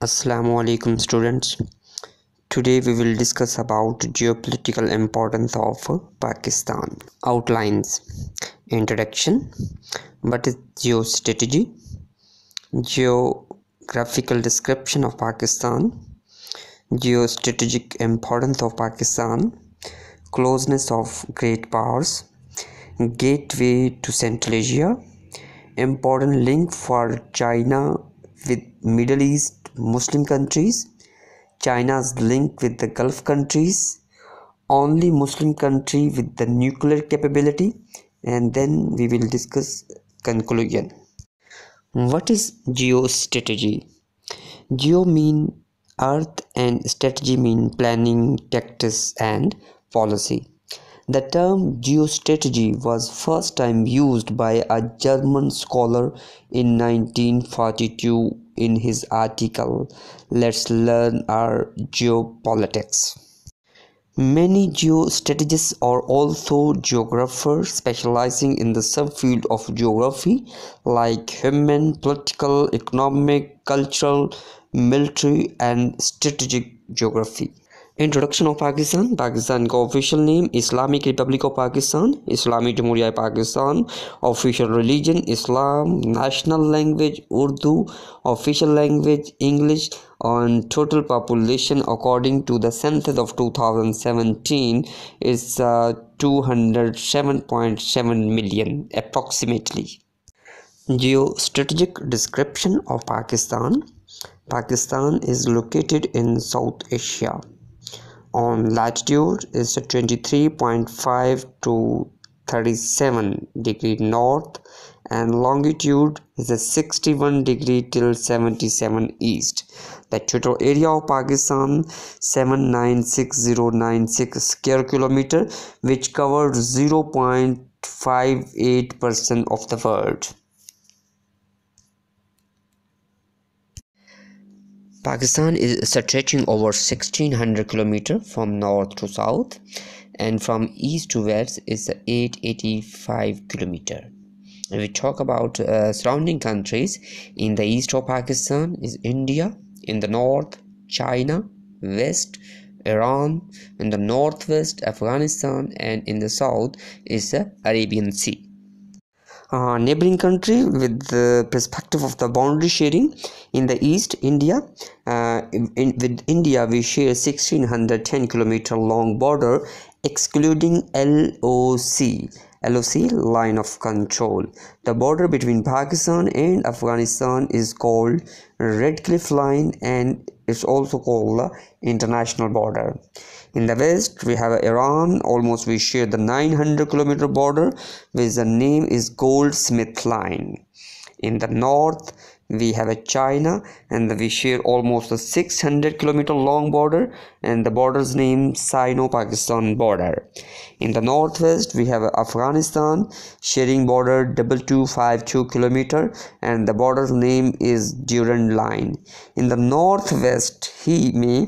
Assalamu alaikum students. Today we will discuss about geopolitical importance of Pakistan. Outlines. Introduction. What is geostrategy? Geographical description of Pakistan. Geostrategic importance of Pakistan. Closeness of great powers. Gateway to Central Asia. Important link for China with Middle East Muslim countries. China's link with the Gulf countries, only Muslim country with the nuclear capability, and then we will discuss conclusion. What is geostrategy? Geo mean earth and strategy mean planning, tactics and policy. The term geostrategy was first time used by a German scholar in 1942 in his article Let's Learn Our Geopolitics. Many geostrategists are also geographers specializing in the subfield of geography like human, political, economic, cultural, military and strategic geography. Introduction of Pakistan. Pakistan का official name Islamic Republic of Pakistan, Islamic Jamhuriyat Pakistan, official religion Islam, national language Urdu, official language English, on total population according to the census of 2017 is 207.7 million approximately. Geostrategic description of Pakistan. Pakistan is located in South Asia. On latitude is 23.5 to 37 degree north, and longitude is 61 degree till 77 east. The total area of Pakistan 796096 square kilometer, which covers 0.58% of the world. Pakistan is stretching over 1600 km from north to south, and from east to west is 885 km. If we talk about surrounding countries, in the east of Pakistan is India, in the north China, west Iran, in the northwest Afghanistan, and in the south is the Arabian Sea. Neighboring country with the perspective of the boundary sharing, in the east India, with India we share 1610 km long border excluding LOC line of control. The border between Pakistan and Afghanistan is called Red Cliff Line, and it's also called the international border. In the west we have Iran, almost we share the 900 km border, which the name is Goldsmith Line. In the north we have a China, and we share almost a 600 km long border, and the border's name Sino-Pakistan border. In the northwest we have Afghanistan sharing border 2252 km, and the border's name is Durand Line. In the northwest ही में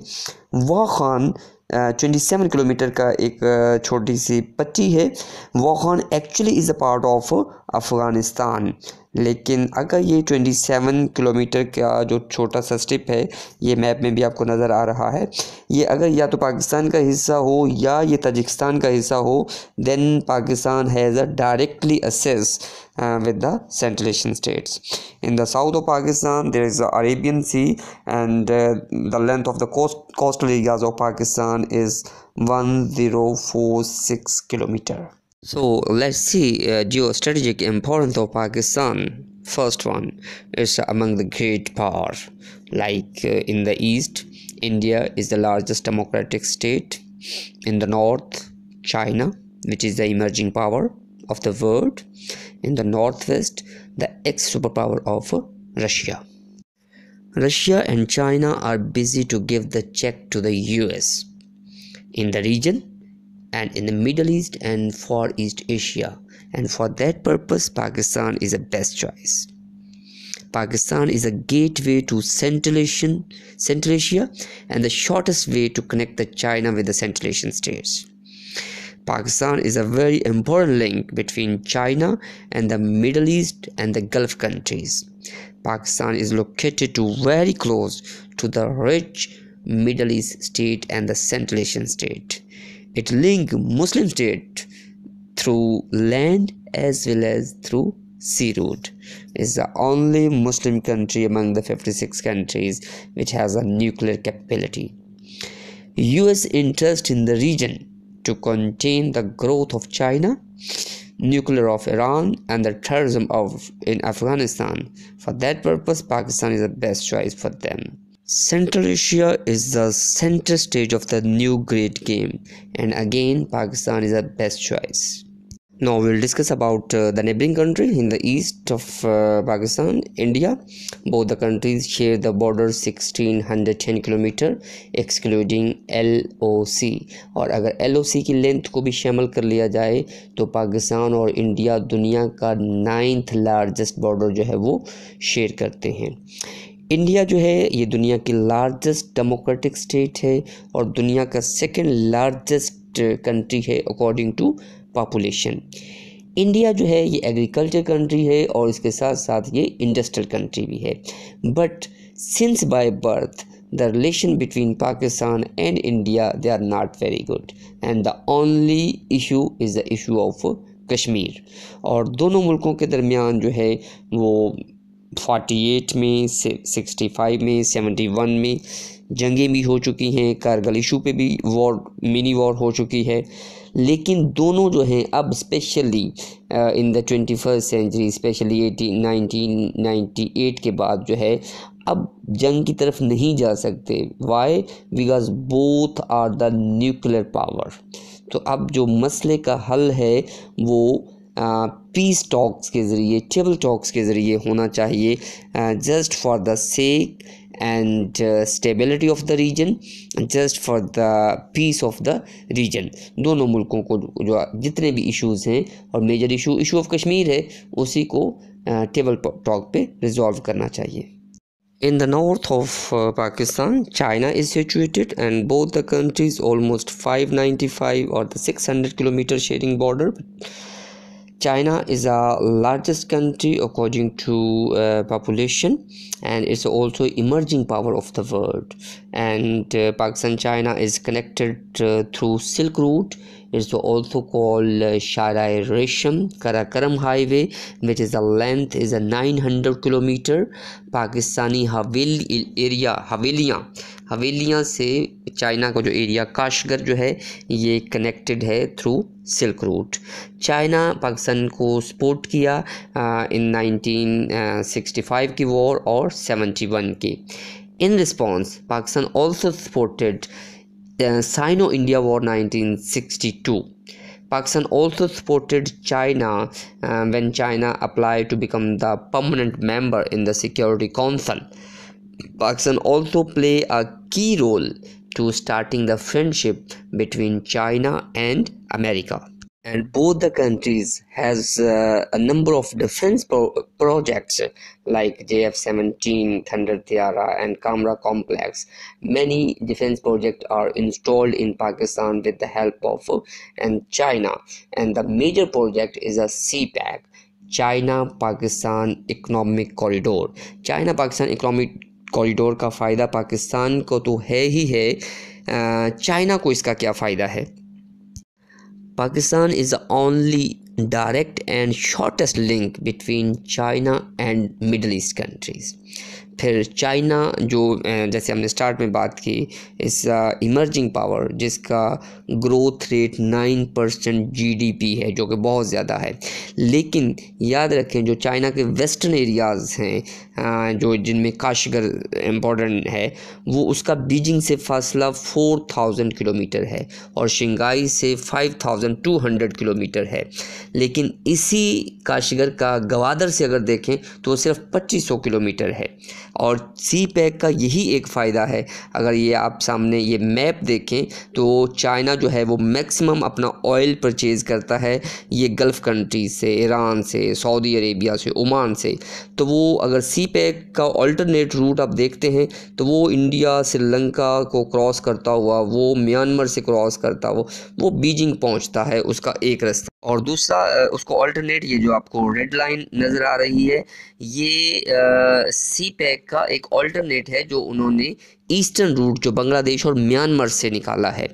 Wakhan 27 kilometre का एक छोटी सी पट्टी है. Wakhan actually is a part of Afghanistan, लेकिन अगर ये 27 kilometre का जो छोटा सा स्ट्रिप है, ये मैप में भी आपको नज़र आ रहा है, ये अगर या तो पाकिस्तान का हिस्सा हो या ये ताजिकिस्तान का हिस्सा हो, then Pakistan has a directly access with the Central Asian states. In the south of Pakistan there is the Arabian Sea, and the length of the coastal areas of Pakistan is 1046 km. So let's see geostrategic importance of Pakistan. First one is among the great power, like in the east India is the largest democratic state. In the north China, which is the emerging power of the world. In the northwest the ex-superpower of Russia. Russia and China are busy to give the check to the US. In the region and in the Middle East and Far East Asia, and for that purpose Pakistan is the best choice. Pakistan is a gateway to Central Asia and the shortest way to connect the China with the Central Asian states. Pakistan is a very important link between China and the Middle East and the Gulf countries. Pakistan is located very close to the rich Middle East state and the Central Asian state. It links Muslim state through land as well as through sea route. It is the only Muslim country among the 56 countries which has a nuclear capability. US interest in the region to contain the growth of China, nuclear of Iran, and the terrorism in Afghanistan. For that purpose, Pakistan is the best choice for them. Central Asia is the center stage of the new great game, and again Pakistan is the best choice. Now we'll discuss about the neighboring country in the east of Pakistan, India. Both the countries share the border 1610 kilometre excluding LOC, और अगर LOC की length को भी शामिल कर लिया जाए तो पाकिस्तान और इंडिया दुनिया का 9th लार्जेस्ट बॉर्डर जो है वो शेयर करते हैं। इंडिया जो है ये दुनिया की लार्जेस्ट डेमोक्रेटिक स्टेट है और दुनिया का सेकंड लार्जेस्ट कंट्री है अकॉर्डिंग टू पॉपुलेशन। इंडिया जो है ये एग्रीकल्चर कंट्री है और इसके साथ साथ ये इंडस्ट्रियल कंट्री भी है। But since by birth the relation between Pakistan and India they are not very good and the only issue is the issue of Kashmir. और दोनों मुल्कों के दरमियान जो है वो 48 में, 65 में, 71 में जंगें भी हो चुकी हैं, कारगिल इशू पे भी मिनी वॉर हो चुकी है। लेकिन दोनों जो हैं अब specially in the 21st century, specially 1998 के बाद जो है अब जंग की तरफ नहीं जा सकते। Why? Because both are the nuclear power. तो अब जो मसले का हल है वो पीस टॉक्स के ज़रिए, टेबल टॉक्स के ज़रिए होना चाहिए, just for the sake and stability of the region, just for the peace of the region। दोनों मुल्कों को जो जितने भी इश्यूज़ हैं और मेजर इशू ऑफ कश्मीर है उसी को टेबल टॉक पे रिजॉल्व करना चाहिए। In the north of Pakistan, China is situated, and both the countries almost 595 or the 600 kilometer sharing border. China is the largest country according to population, and it's also emerging power of the world. And Pakistan China is connected through Silk Route. It's also called Sharai Resham Karakoram Highway, which is the length is a 900 kilometer. Pakistani हवेलियाँ से China का जो area Kashgar जो है ये connected है through silk route. China Pakistan को support किया इन 1965 की वॉर और 71 की। In response Pakistan also supported Sino-India War 1962. Pakistan also supported China when China applied to become the permanent member in the Security Council. Pakistan also played a key role to starting the friendship between China and America. And both the countries has a number of defense projects like JF-17 Thunder Tiara and Kamra complex. Many defense projects are installed in Pakistan with the help of and China, and the major project is a CPEC, China Pakistan Economic Corridor। China Pakistan Economic Corridor का फ़ायदा पाकिस्तान को तो है ही है, China को इसका क्या फ़ायदा है? Pakistan is the only direct and shortest link between China and Middle East countries। फिर चाइना जो जैसे हमने स्टार्ट में बात की इस इमर्जिंग पावर जिसका ग्रोथ रेट 9% GDP है जो कि बहुत ज़्यादा है। लेकिन याद रखें जो चाइना के वेस्टर्न एरियाज़ हैं जो जिनमें काशगर इम्पोर्टेंट है वो उसका बीजिंग से फासला 4000 किलोमीटर है और शंघाई से 5200 किलोमीटर है। लेकिन इसी काशगर का गवादर से अगर देखें तो सिर्फ 2500 किलोमीटर है। और सी पैक का यही एक फ़ायदा है। अगर ये आप सामने ये मैप देखें तो चाइना जो है वो मैक्सिमम अपना ऑयल परचेज़ करता है ये गल्फ़ कंट्रीज से, ईरान से, सऊदी अरेबिया से, ओमान से। तो वो अगर सी पैक का अल्टरनेट रूट आप देखते हैं तो वो इंडिया, श्रीलंका को क्रॉस करता हुआ, वो म्यांमार से क्रॉस करता हुआ वो बीजिंग पहुंचता है, उसका एक रास्ता। और दूसरा उसको अल्टरनेट, ये जो आपको रेड लाइन नज़र आ रही है, ये सी पैक का एक अल्टरनेट है जो उन्होंने ईस्टर्न रूट जो बांग्लादेश और म्यांमार से निकाला है।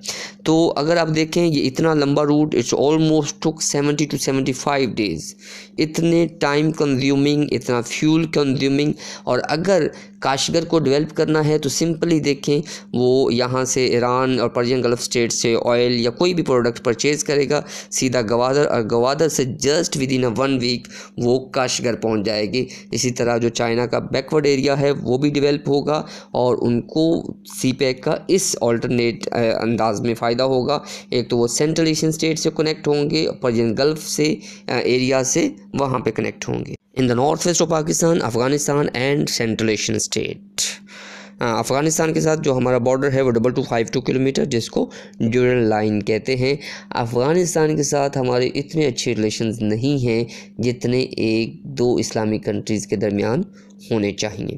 तो अगर आप देखें ये इतना लंबा route, it's almost took 70 to 75 days, इतने टाइम कंज्यूमिंग, इतना फ्यूल कंज्यूमिंग। और अगर काशगर को डेवलप करना है तो सिंपली देखें, वो यहाँ से ईरान और पर्शियन गल्फ स्टेट से ऑयल या कोई भी प्रोडक्ट परचेज़ करेगा, सीधा गवादर, और गवादर से जस्ट विद इन 1 वीक वो काशगर पहुँच जाएगी। इसी तरह जो चाइना का बैकवर्ड एरिया है वो भी डेवलप होगा और उनको सी पैक का इस ऑल्टरनेट अंदाज में फ़ायदा होगा। एक तो वो सेंट्रल एशियन स्टेट से कनेक्ट होंगे, पर्शियन गल्फ से एरिया से वहाँ पे कनेक्ट होंगे। In the north west of Pakistan, Afghanistan and central Asian state. Afghanistan के साथ जो हमारा बॉर्डर है वो 2252 किलोमीटर, जिसको ड्यूरल लाइन कहते हैं। अफ़गानिस्तान के साथ हमारे इतने अच्छे रिलेशंस नहीं हैं जितने एक दो इस्लामिक कंट्रीज़ के दरमियान होने चाहिए।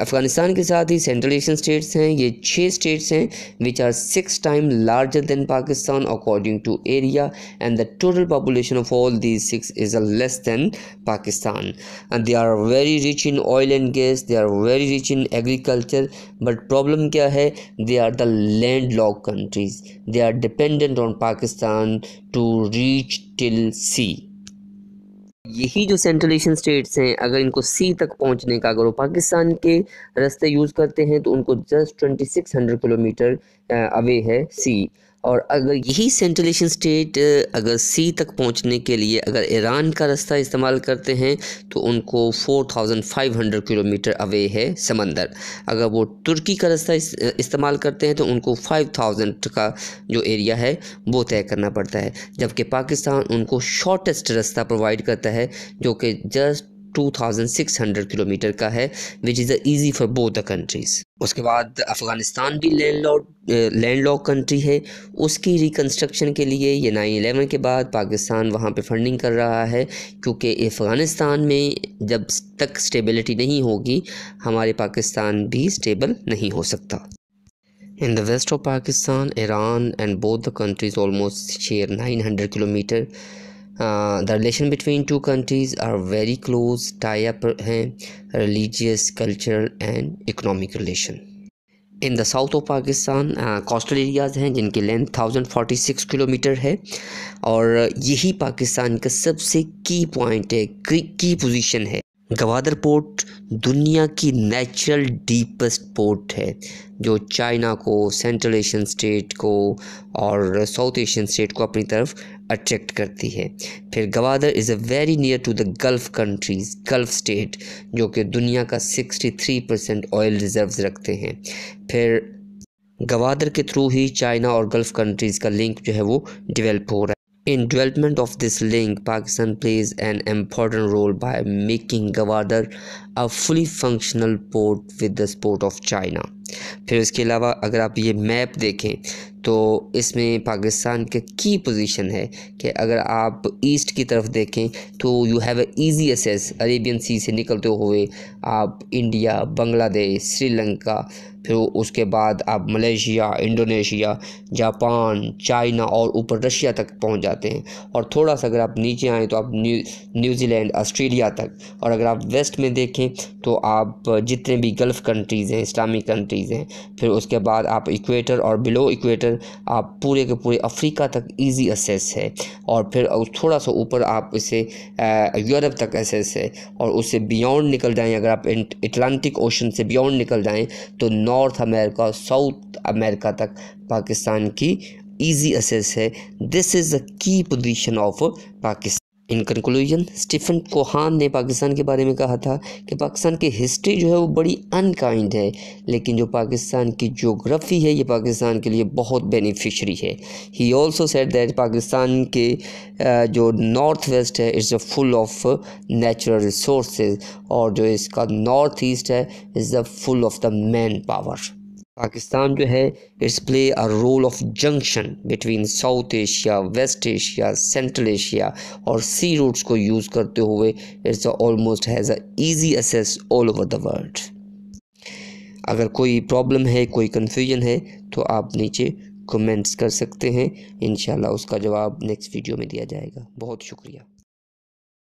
अफ़गानिस्तान के साथ ही सेंट्रल एशियन स्टेट्स हैं, ये 6 स्टेट्स हैं which are 6 time larger than Pakistan according to area, and the total population of all these 6 is less than Pakistan. And they are very rich in oil and gas, they are very rich in agriculture, but problem क्या है, they are the land lock countries, they are dependent on Pakistan to reach till sea. यही जो central Asian states हैं, अगर इनको सी तक पहुंचने का अगर वो पाकिस्तान के रास्ते यूज़ करते हैं तो उनको जस्ट 2600 किलोमीटर अवे है सी। और अगर यही सेंट्रल एशियन स्टेट अगर सी तक पहुंचने के लिए अगर ईरान का रास्ता इस्तेमाल करते हैं तो उनको 4500 किलोमीटर अवे है समंदर। अगर वो तुर्की का रास्ता इस्तेमाल करते हैं तो उनको 5000 का जो एरिया है वो तय करना पड़ता है, जबकि पाकिस्तान उनको शॉर्टेस्ट रास्ता प्रोवाइड करता है जो कि जस्ट 2600 किलोमीटर का है, which is easy for both the countries. उसके बाद अफ़गानिस्तान भी लैंडलॉक कंट्री है। उसकी रिकन्स्ट्रक्शन के लिए ये 9/11 के बाद पाकिस्तान वहाँ पे फंडिंग कर रहा है, क्योंकि अफ़गानिस्तान में जब तक स्टेबिलिटी नहीं होगी हमारे पाकिस्तान भी स्टेबल नहीं हो सकता। In the west of Pakistan, Iran and both the countries almost share 900 kilometer. The relation between two countries are very close, tie-up हैं religious, cultural and economic relation. In the south of Pakistan coastal areas हैं जिनकी length 1046 kilometre है, और यही पाकिस्तान का सबसे की point है, की पोजीशन है। गवादर पोर्ट दुनिया की नेचुरल डीपेस्ट पोर्ट है जो चाइना को, सेंट्रल एशियन स्टेट को और साउथ एशियन स्टेट को अपनी तरफ अट्रैक्ट करती है। फिर Gwadar is a very near to the gulf countries, gulf state जो कि दुनिया का 63% ऑयल रिजर्व्स रखते हैं। फिर गवादर के थ्रू ही चाइना और गल्फ़ कंट्रीज़ का लिंक जो है वो डेवलप हो रहा है। In development of this link, Pakistan plays an important role by making Gwadar a fully functional port with the support of China. फिर इसके अलावा अगर आप ये मैप देखें तो इसमें पाकिस्तान के की पोजीशन है कि अगर आप ईस्ट की तरफ देखें तो you have a easy access, Arabian sea से निकलते हुए आप इंडिया, बांग्लादेश, श्रीलंका, फिर उसके बाद आप मलेशिया, इंडोनेशिया, जापान, चाइना और ऊपर रशिया तक पहुंच जाते हैं। और थोड़ा सा अगर आप नीचे आएँ तो आप न्यूजीलैंड, ऑस्ट्रेलिया तक। और अगर आप वेस्ट में देखें तो आप जितने भी गल्फ़ कंट्रीज़ हैं, इस्लामिक कंट्रीज़ हैं, फिर उसके बाद आप इक्वेटर और बिलो इक्वेटर आप पूरे के पूरे अफ्रीका तक इजी एक्सेस है। और फिर थोड़ा सा ऊपर आप इसे यूरोप तक एक्सेस है। और उससे बियॉन्ड निकल जाएँ, अगर आप अटलांटिक ओशन से बियॉन्ड निकल जाएँ तो नॉर्थ अमेरिका, साउथ अमेरिका तक पाकिस्तान की ईजी एक्सेस है। This is the key position of Pakistan. In conclusion, Stephen Cohen ने पाकिस्तान के बारे में कहा था कि पाकिस्तान की हिस्ट्री जो है वो बड़ी अनकाइंड है, लेकिन जो पाकिस्तान की ज्योग्राफी है ये पाकिस्तान के लिए बहुत बेनिफिशरी है। He also said that Pakistan के जो नॉर्थ वेस्ट है is full of natural resources, और जो इसका नॉर्थ ईस्ट है is the full of the man power. Pakistan जो है it's play a role of junction between South Asia, West Asia, Central Asia, और सी रूट्स को use करते हुए it's almost has a easy access all over the world. अगर कोई problem है, कोई कन्फ्यूजन है तो आप नीचे कमेंट्स कर सकते हैं, इंशाल्लाह उसका जवाब नेक्स्ट वीडियो में दिया जाएगा। बहुत शुक्रिया।